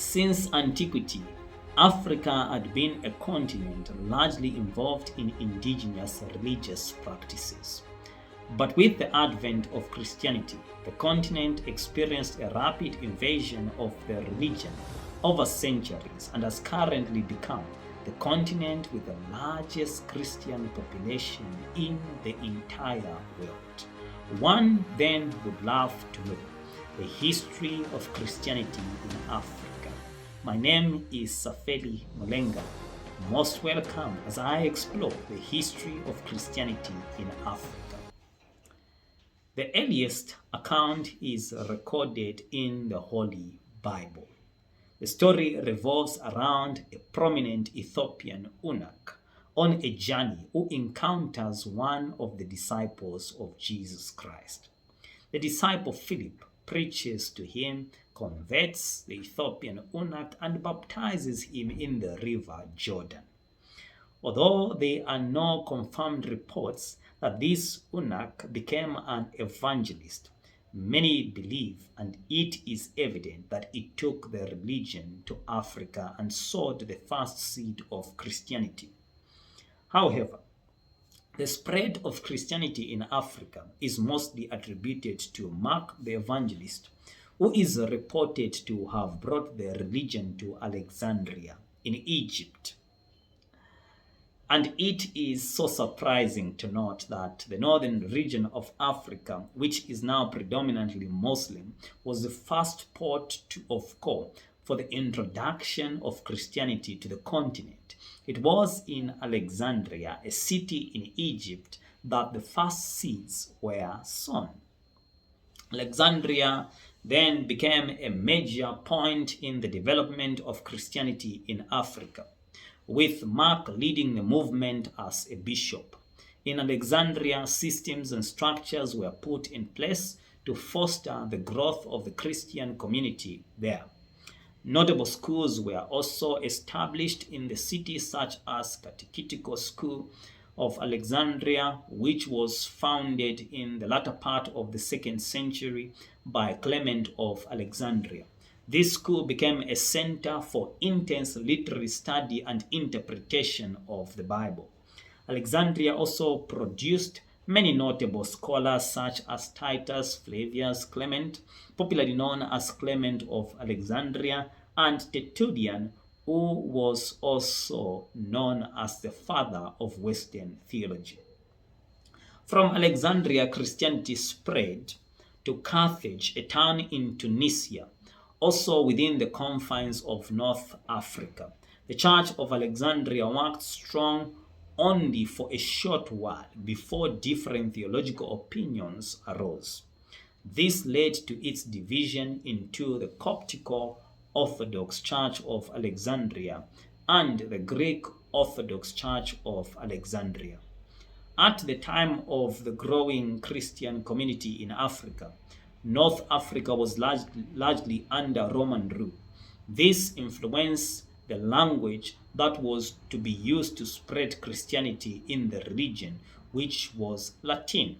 Since antiquity, Africa had been a continent largely involved in indigenous religious practices. But with the advent of Christianity, the continent experienced a rapid invasion of the religion over centuries and has currently become the continent with the largest Christian population in the entire world. One then would love to know the history of Christianity in Africa. My name is Safeli Mulenga. Most welcome as I explore the history of Christianity in Africa. The earliest account is recorded in the Holy Bible. The story revolves around a prominent Ethiopian eunuch on a journey who encounters one of the disciples of Jesus Christ. The disciple Philip preaches to him, converts the Ethiopian eunuch, and baptizes him in the river Jordan. Although there are no confirmed reports that this eunuch became an evangelist, many believe, and it is evident that he took the religion to Africa and sowed the first seed of Christianity. However, the spread of Christianity in Africa is mostly attributed to Mark the Evangelist, who is reported to have brought the religion to Alexandria in Egypt. And it is so surprising to note that the northern region of Africa, which is now predominantly Muslim, was the first port of call for the introduction of Christianity to the continent. It was in Alexandria, a city in Egypt, that the first seeds were sown. Alexandria then became a major point in the development of Christianity in Africa, with Mark leading the movement as a bishop. In Alexandria, systems and structures were put in place to foster the growth of the Christian community there. Notable schools were also established in the city, such as Catechetical School of Alexandria, which was founded in the latter part of the 2nd century by Clement of Alexandria. This school became a center for intense literary study and interpretation of the Bible. Alexandria also produced many notable scholars such as Titus Flavius Clement, popularly known as Clement of Alexandria, and Tertullian, who was also known as the father of Western theology. From Alexandria, Christianity spread to Carthage, a town in Tunisia, also within the confines of North Africa. The Church of Alexandria worked strong only for a short while before different theological opinions arose. This led to its division into the Coptical Orthodox Church of Alexandria and the Greek Orthodox Church of Alexandria. At the time of the growing Christian community in Africa, North Africa was largely under Roman rule. This influenced the language that was to be used to spread Christianity in the region, which was Latin.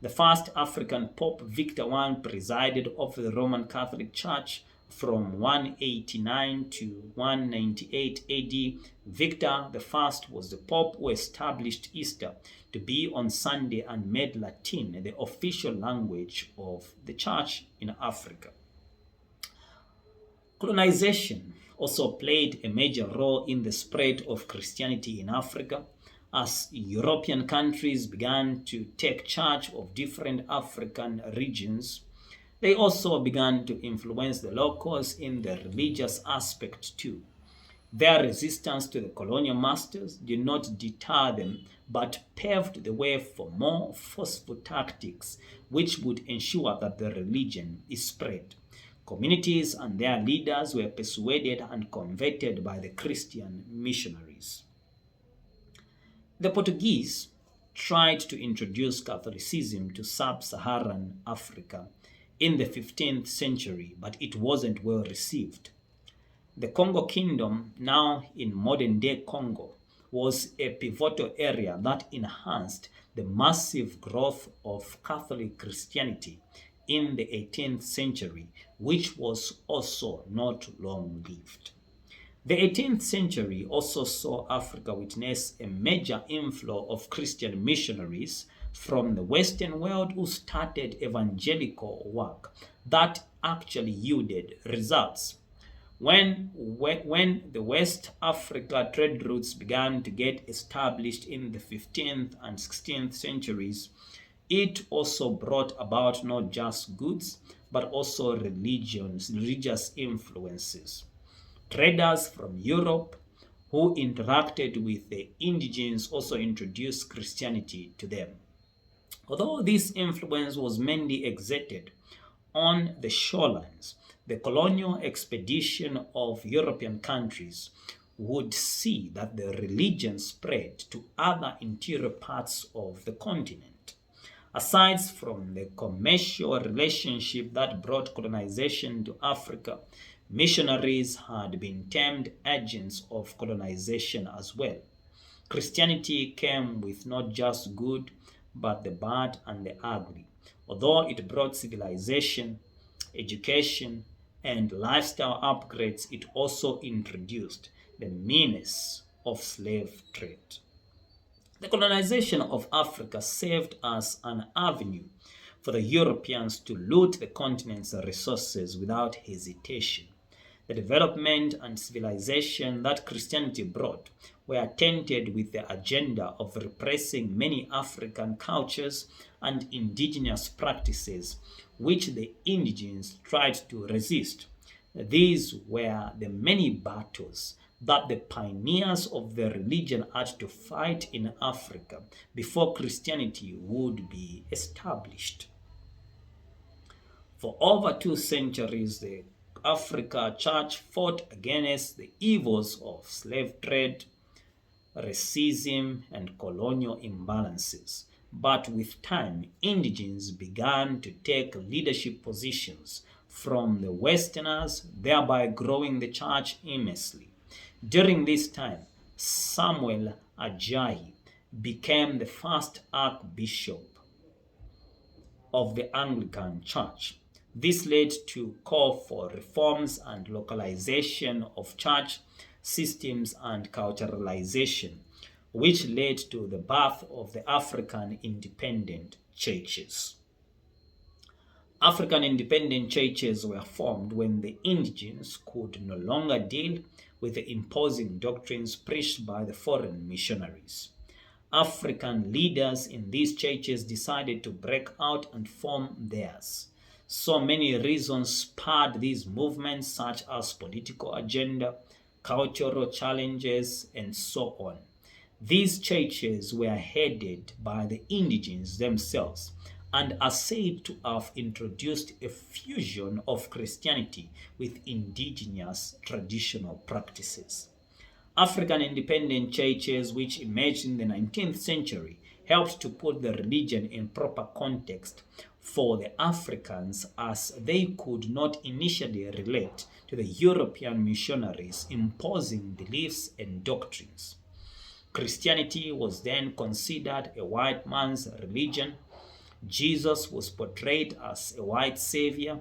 The first African Pope, Victor I, presided over the Roman Catholic Church from 189 to 198 AD. Victor I was the Pope who established Easter to be on Sunday and made Latin the official language of the Church in Africa. Colonization also played a major role in the spread of Christianity in Africa. As European countries began to take charge of different African regions, they also began to influence the locals in the religious aspect too. Their resistance to the colonial masters did not deter them, but paved the way for more forceful tactics which would ensure that the religion is spread. Communities and their leaders were persuaded and converted by the Christian missionaries. The Portuguese tried to introduce Catholicism to sub-Saharan Africa in the 15th century, but it wasn't well received. The Congo Kingdom, now in modern-day Congo, was a pivotal area that enhanced the massive growth of Catholic Christianity in the 18th century, which was also not long-lived. The 18th century also saw Africa witness a major inflow of Christian missionaries from the Western world who started evangelical work that actually yielded results. When the West Africa trade routes began to get established in the 15th and 16th centuries, it also brought about not just goods, but also religious influences. Traders from Europe who interacted with the indigenes also introduced Christianity to them. Although this influence was mainly exerted on the shorelines, the colonial expedition of European countries would see that the religion spread to other interior parts of the continent. Aside from the commercial relationship that brought colonization to Africa, missionaries had been termed agents of colonization as well. Christianity came with not just good, but the bad and the ugly. Although it brought civilization, education, and lifestyle upgrades, it also introduced the menace of slave trade. The colonization of Africa served as an avenue for the Europeans to loot the continent's resources without hesitation. The development and civilization that Christianity brought were tainted with the agenda of repressing many African cultures and indigenous practices, which the indigenes tried to resist. These were the many battles that the pioneers of the religion had to fight in Africa before Christianity would be established. For over 2 centuries, the Africa Church fought against the evils of slave trade, racism, and colonial imbalances. But with time, indigenes began to take leadership positions from the Westerners, thereby growing the church immensely. During this time, Samuel Ajayi became the first archbishop of the Anglican Church. This led to call for reforms and localization of church systems and culturalization, which led to the birth of the African independent churches. African independent churches were formed when the indigenes could no longer deal with the imposing doctrines preached by the foreign missionaries. African leaders in these churches decided to break out and form theirs. So many reasons spurred these movements, such as political agenda, cultural challenges, and so on. These churches were headed by the indigenes themselves and are said to have introduced a fusion of Christianity with indigenous traditional practices. African independent churches, which emerged in the 19th century, helped to put the religion in proper context for the Africans, as they could not initially relate to the European missionaries imposing beliefs and doctrines. Christianity was then considered a white man's religion. Jesus was portrayed as a white savior,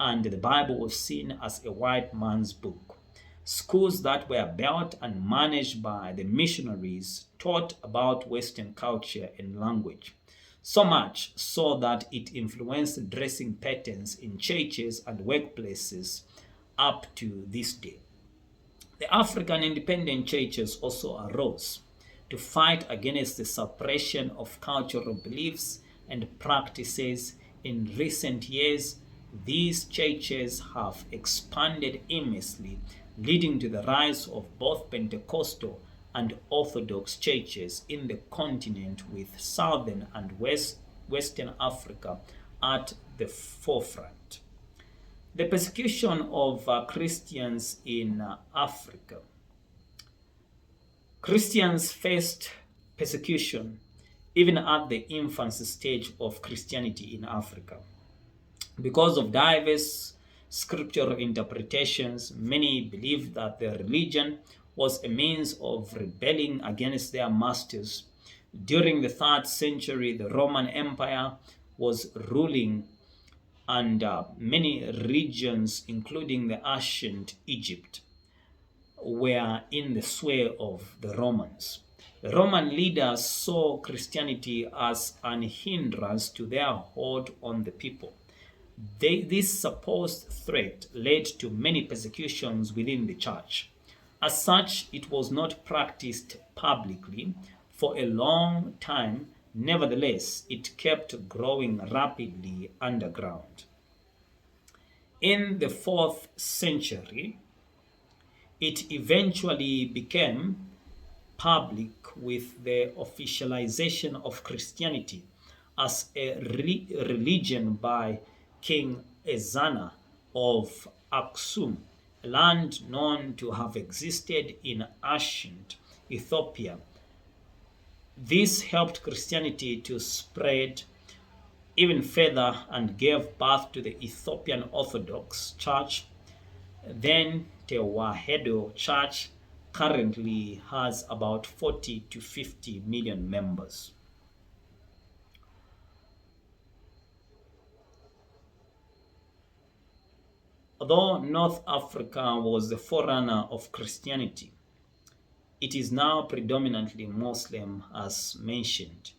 and the Bible was seen as a white man's book. Schools that were built and managed by the missionaries taught about Western culture and language, so much so that it influenced dressing patterns in churches and workplaces up to this day. The African independent churches also arose to fight against the suppression of cultural beliefs and practices. In recent years, these churches have expanded immensely, leading to the rise of both Pentecostal and Orthodox churches in the continent, with Southern and Western Africa at the forefront. The persecution of Christians in Africa. Christians faced persecution even at the infancy stage of Christianity in Africa. Because of diverse scriptural interpretations, many believed that their religion was a means of rebelling against their masters. During the 3rd century, the Roman Empire was ruling and many regions, including the ancient Egypt, were in the sway of the Romans. The Roman leaders saw Christianity as an hindrance to their hold on the people. This supposed threat led to many persecutions within the church. As such, it was not practiced publicly for a long time. Nevertheless, it kept growing rapidly underground. In the 4th century, it eventually became public with the officialization of Christianity as a religion by King Ezana of Aksum, a land known to have existed in ancient Ethiopia. This helped Christianity to spread even further and gave birth to the Ethiopian Orthodox Church. Then Tewahedo Church currently has about 40 to 50 million members. Although North Africa was the forerunner of Christianity, it is now predominantly Muslim, as mentioned,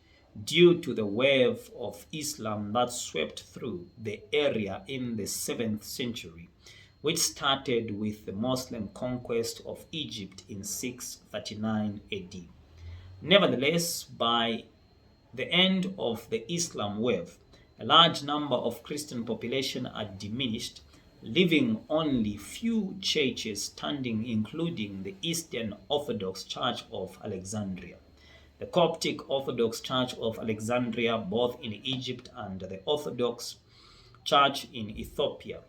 due to the wave of Islam that swept through the area in the 7th century, which started with the Muslim conquest of Egypt in 639 AD. Nevertheless, by the end of the Islam wave, a large number of Christian population are diminished, leaving only few churches standing, including the Eastern Orthodox Church of Alexandria, the Coptic Orthodox Church of Alexandria, both in Egypt, and the Orthodox Church in Ethiopia.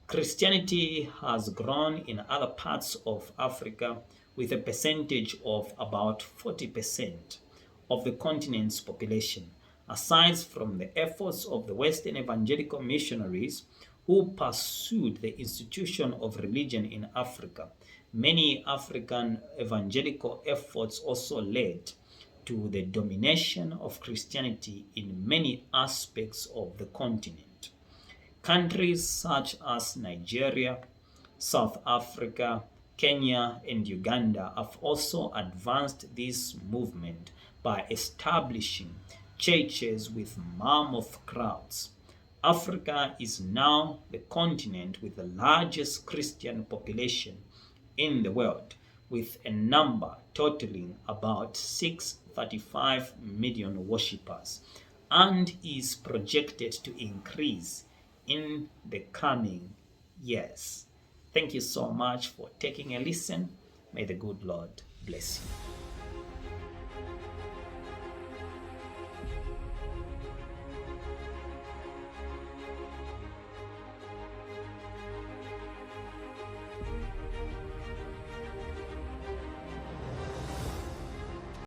Christianity has grown in other parts of Africa with a percentage of about 40% of the continent's population. Aside from the efforts of the Western evangelical missionaries who pursued the institution of religion in Africa, many African evangelical efforts also led to the domination of Christianity in many aspects of the continent. Countries such as Nigeria, South Africa, Kenya, and Uganda have also advanced this movement by establishing churches with mammoth crowds. Africa is now the continent with the largest Christian population in the world, with a number totaling about 635 million worshippers, and is projected to increase in the coming years. Thank you so much for taking a listen. May the good Lord bless you.